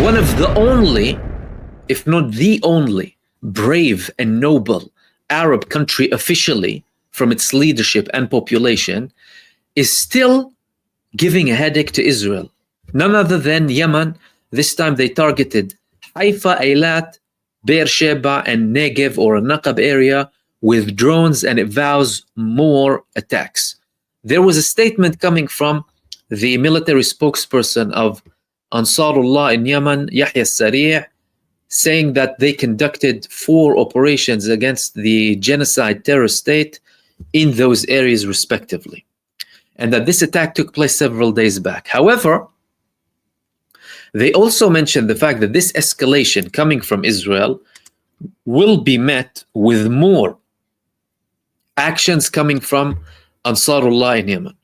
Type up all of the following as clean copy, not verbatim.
one of the only, if not the only, brave and noble Arab country officially from its leadership and population, is still giving a headache to Israel. None other than Yemen. This time they targeted Haifa, Eilat, Beersheba, and Negev or Naqab area with drones, and it vows more attacks. There was a statement coming from the military spokesperson of Ansarullah in Yemen, Yahya Sari', saying that they conducted 4 operations against the genocide terrorist state in those areas respectively, and that this attack took place several days back. However, they also mentioned the fact that this escalation coming from Israel will be met with more actions coming from Ansarullah in Yemen.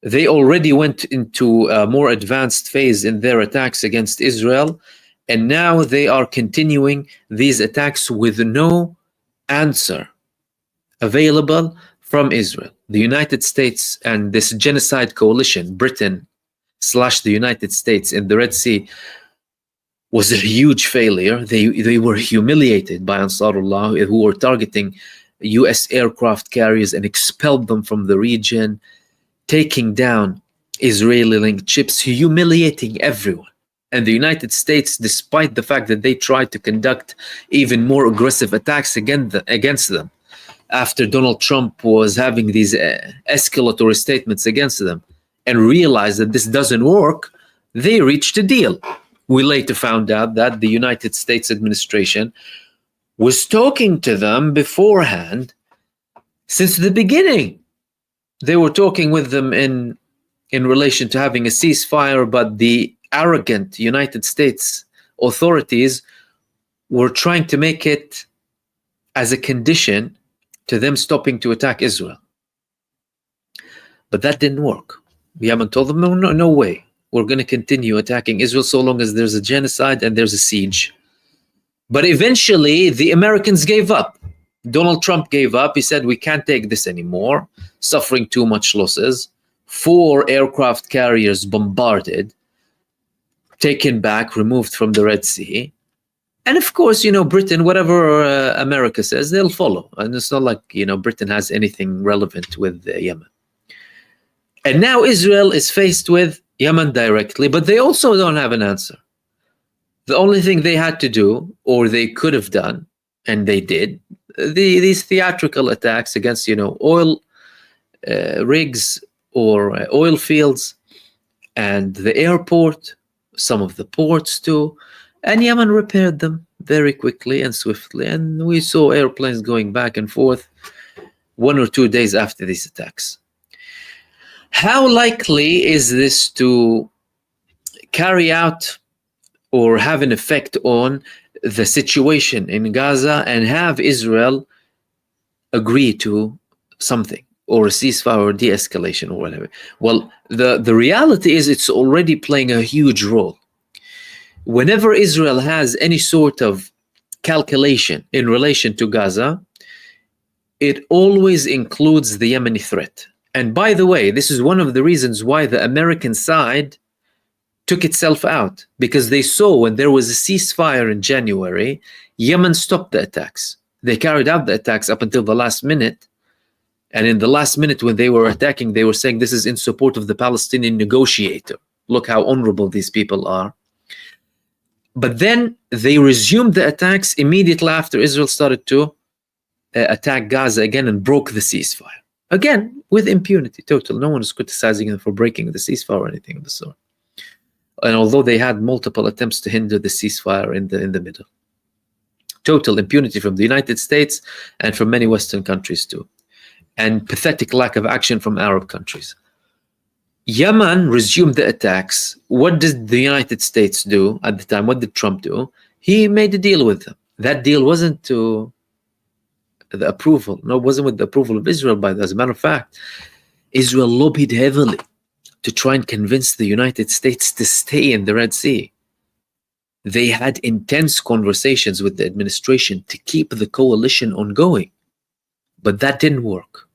They already went into a more advanced phase in their attacks against Israel, and now they are continuing these attacks with no answer available from Israel. The United States and this genocide coalition, Britain / the United States in the Red Sea, was a huge failure. They were humiliated by Ansarullah, who were targeting US aircraft carriers and expelled them from the region, taking down Israeli-linked ships, humiliating everyone. And the United States, despite the fact that they tried to conduct even more aggressive attacks against them, after Donald Trump was having these escalatory statements against them, and realized that this doesn't work, they reached a deal. We later found out that the United States administration was talking to them beforehand since the beginning. They were talking with them in relation to having a ceasefire, but the arrogant United States authorities were trying to make it as a condition to them stopping to attack Israel. But that didn't work. Yemen told them, no way. We're going to continue attacking Israel so long as there's a genocide and there's a siege. But eventually, the Americans gave up. Donald Trump gave up. He said, we can't take this anymore, suffering too much losses. 4 aircraft carriers bombarded, taken back, removed from the Red Sea. And of course, Britain, whatever America says, they'll follow. And it's not like, Britain has anything relevant with Yemen. And now Israel is faced with Yemen directly, but they also don't have an answer. The only thing they had to do, or they could have done, and they did, these theatrical attacks against, oil rigs or oil fields and the airport, some of the ports too, and Yemen repaired them very quickly and swiftly. And we saw airplanes going back and forth 1 or 2 days after these attacks. How likely is this to carry out or have an effect on the situation in Gaza and have Israel agree to something, or a ceasefire or de-escalation or whatever? Well, the reality is it's already playing a huge role. Whenever Israel has any sort of calculation in relation to Gaza, it always includes the Yemeni threat. And by the way, this is one of the reasons why the American side took itself out, because they saw when there was a ceasefire in January, Yemen stopped the attacks. They carried out the attacks up until the last minute. And in the last minute when they were attacking, they were saying this is in support of the Palestinian negotiator. Look how honorable these people are. But then they resumed the attacks immediately after Israel started to attack Gaza again and broke the ceasefire. Again, with impunity, total. No one is criticizing them for breaking the ceasefire or anything of the sort. And although they had multiple attempts to hinder the ceasefire in the middle. Total impunity from the United States and from many Western countries too. And pathetic lack of action from Arab countries. Yemen resumed the attacks. What did the United States do at the time? What did Trump do? He made a deal with them. That deal wasn't to the approval. No, it wasn't with the approval of Israel, by the way. As a matter of fact, Israel lobbied heavily to try and convince the United States to stay in the Red Sea. They had intense conversations with the administration to keep the coalition ongoing. But that didn't work.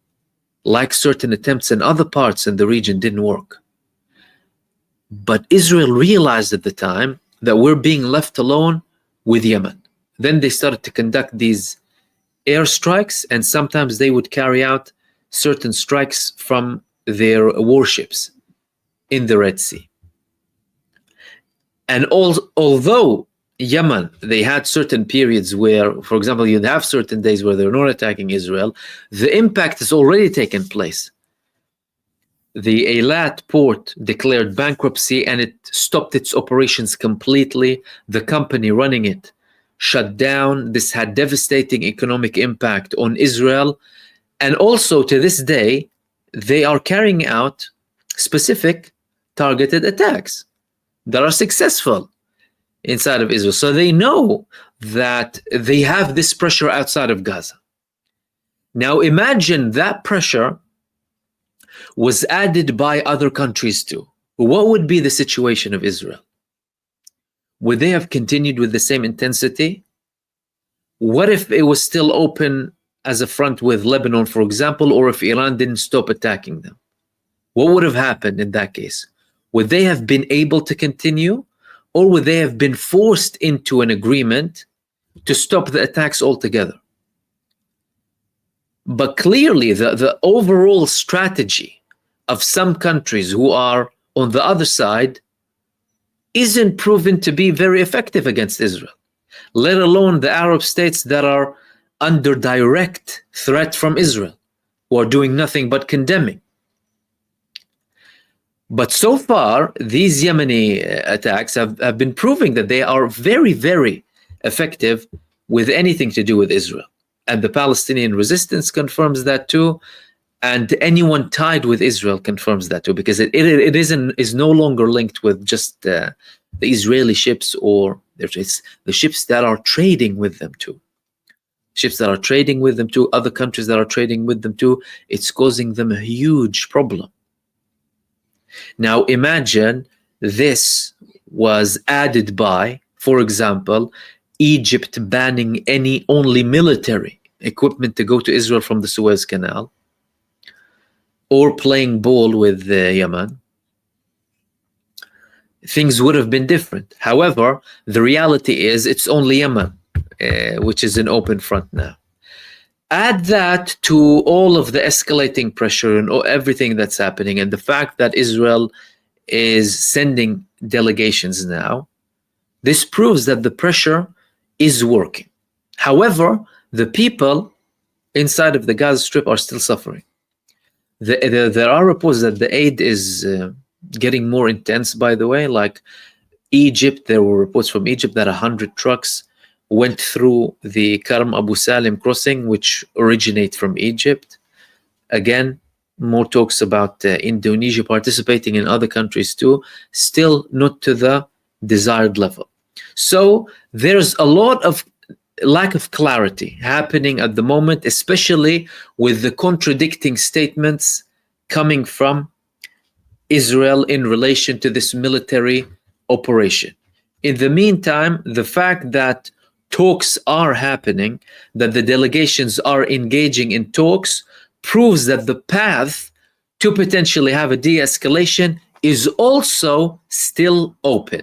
Like certain attempts in other parts in the region didn't work. But Israel realized at the time that we're being left alone with Yemen. Then they started to conduct these airstrikes, and sometimes they would carry out certain strikes from their warships in the Red Sea. And although Yemen, they had certain periods where, for example, you'd have certain days where they're not attacking Israel, the impact has already taken place. The Eilat port declared bankruptcy and it stopped its operations completely. The company running it shut down. This had devastating economic impact on Israel. And also to this day, they are carrying out specific targeted attacks that are successful inside of Israel. So they know that they have this pressure outside of Gaza. Now imagine that pressure was added by other countries too. What would be the situation of Israel? Would they have continued with the same intensity? What if it was still open as a front with Lebanon, for example, or if Iran didn't stop attacking them? What would have happened in that case? Would they have been able to continue, or would they have been forced into an agreement to stop the attacks altogether? But clearly, the overall strategy of some countries who are on the other side isn't proven to be very effective against Israel, let alone the Arab states that are under direct threat from Israel, who are doing nothing but condemning. But so far, these Yemeni attacks have been proving that they are very, very effective with anything to do with Israel. And the Palestinian resistance confirms that too. And anyone tied with Israel confirms that too, because it is no longer linked with just the Israeli ships, or it's the ships that are trading with them too. Ships that are trading with them too, other countries that are trading with them too. It's causing them a huge problem. Now imagine this was added by, for example, Egypt banning only military equipment to go to Israel from the Suez Canal, or playing ball with Yemen. Things would have been different. However, the reality is it's only Yemen, which is an open front now. Add that to all of the escalating pressure and everything that's happening, and the fact that Israel is sending delegations now. This proves that the pressure is working. However, the people inside of the Gaza Strip are still suffering. There are reports that the aid is getting more intense, by the way. Like Egypt, there were reports from Egypt that 100 trucks went through the Karm Abu Salim crossing, which originate from Egypt. Again, more talks about Indonesia participating in other countries too, still not to the desired level. So there's a lot of lack of clarity happening at the moment, especially with the contradicting statements coming from Israel in relation to this military operation. In the meantime, the fact that talks are happening, that the delegations are engaging in talks, proves that the path to potentially have a de-escalation is also still open.